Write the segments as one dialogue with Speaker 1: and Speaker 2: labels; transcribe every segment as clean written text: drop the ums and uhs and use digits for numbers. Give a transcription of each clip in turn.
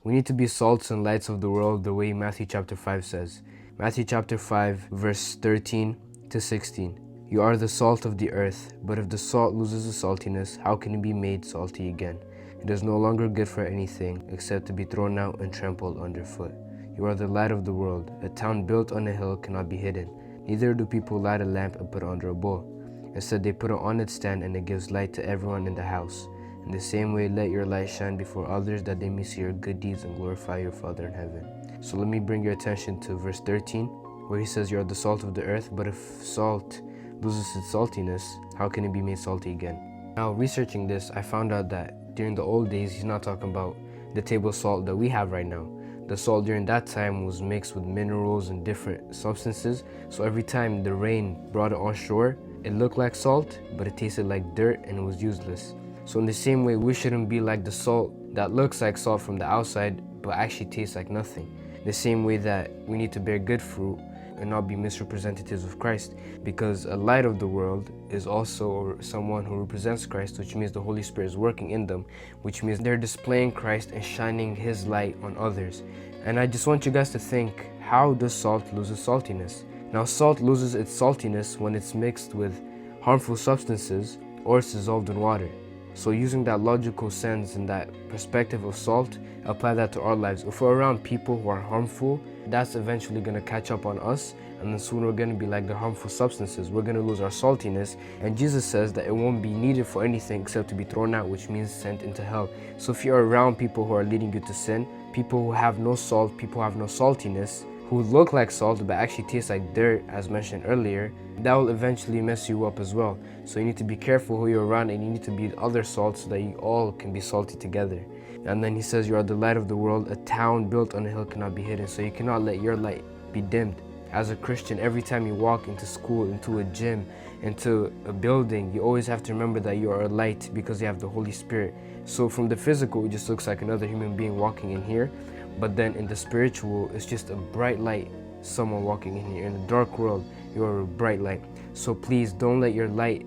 Speaker 1: We need to be salts and lights of the world the way Matthew chapter 5 says. Matthew chapter 5 verse 13 to 16. You are the salt of the earth, but if the salt loses its saltiness, how can it be made salty again? It is no longer good for anything except to be thrown out and trampled underfoot. You are the light of the world. A town built on a hill cannot be hidden. Neither do people light a lamp and put it under a bowl. Instead, they put it on its stand, and it gives light to everyone in the house. In the same way, let your light shine before others, that they may see your good deeds and glorify your Father in heaven. So let me bring your attention to verse 13, where he says, you are the salt of the earth, but if salt loses its saltiness, how can it be made salty again? Now, researching this, I found out that during the old days, he's not talking about the table salt that we have right now. The salt during that time was mixed with minerals and different substances, so every time the rain brought it on shore, it looked like salt, but it tasted like dirt and it was useless. So in the same way, we shouldn't be like the salt that looks like salt from the outside, but actually tastes like nothing. The same way that we need to bear good fruit and not be misrepresentatives of Christ, because a light of the world is also someone who represents Christ, which means the Holy Spirit is working in them, which means they're displaying Christ and shining His light on others. And I just want you guys to think, how does salt lose its saltiness? Now, salt loses its saltiness when it's mixed with harmful substances or it's dissolved in water. So using that logical sense and that perspective of salt, apply that to our lives. If we're around people who are harmful, that's eventually going to catch up on us, and then soon we're going to be like the harmful substances. We're going to lose our saltiness, and Jesus says that it won't be needed for anything except to be thrown out, which means sent into hell. So if you're around people who are leading you to sin, people who have no salt, people who have no saltiness, who look like salt but actually taste like dirt, as mentioned earlier, that will eventually mess you up as well. So you need to be careful who you're around, and you need to be other salts so that you all can be salty together. And then he says, you are the light of the world. A town built on a hill cannot be hidden. So you cannot let your light be dimmed. As a Christian, every time you walk into school, into a gym, into a building, you always have to remember that you are a light because you have the Holy Spirit. So from the physical, it just looks like another human being walking in here. But then in the spiritual, it's just a bright light, someone walking in here. In the dark world, you are a bright light. So please don't let your light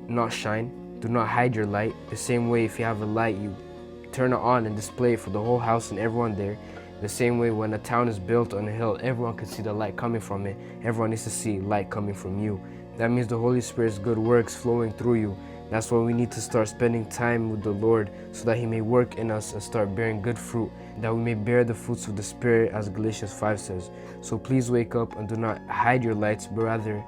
Speaker 1: not shine. Do not hide your light. The same way, if you have a light, you turn it on and display it for the whole house and everyone there. The same way, when a town is built on a hill, everyone can see the light coming from it. Everyone needs to see light coming from you. That means the Holy Spirit's good works flowing through you. That's why we need to start spending time with the Lord, so that He may work in us and start bearing good fruit, that we may bear the fruits of the Spirit, as Galatians 5 says. So please wake up and do not hide your lights, but rather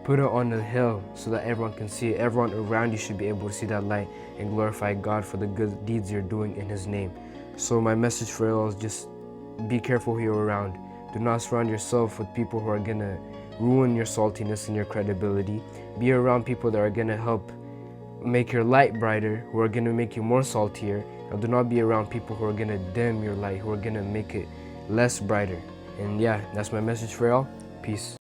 Speaker 1: put it on the hill so that everyone can see it. Everyone around you should be able to see that light and glorify God for the good deeds you're doing in His name. So my message for you all is just be careful who you're around. Do not surround yourself with people who are going to ruin your saltiness and your credibility. Be around people that are going to help make your light brighter, who are going to make you more saltier. And do not be around people who are going to dim your light, who are going to make it less brighter. And yeah, that's my message for y'all. Peace.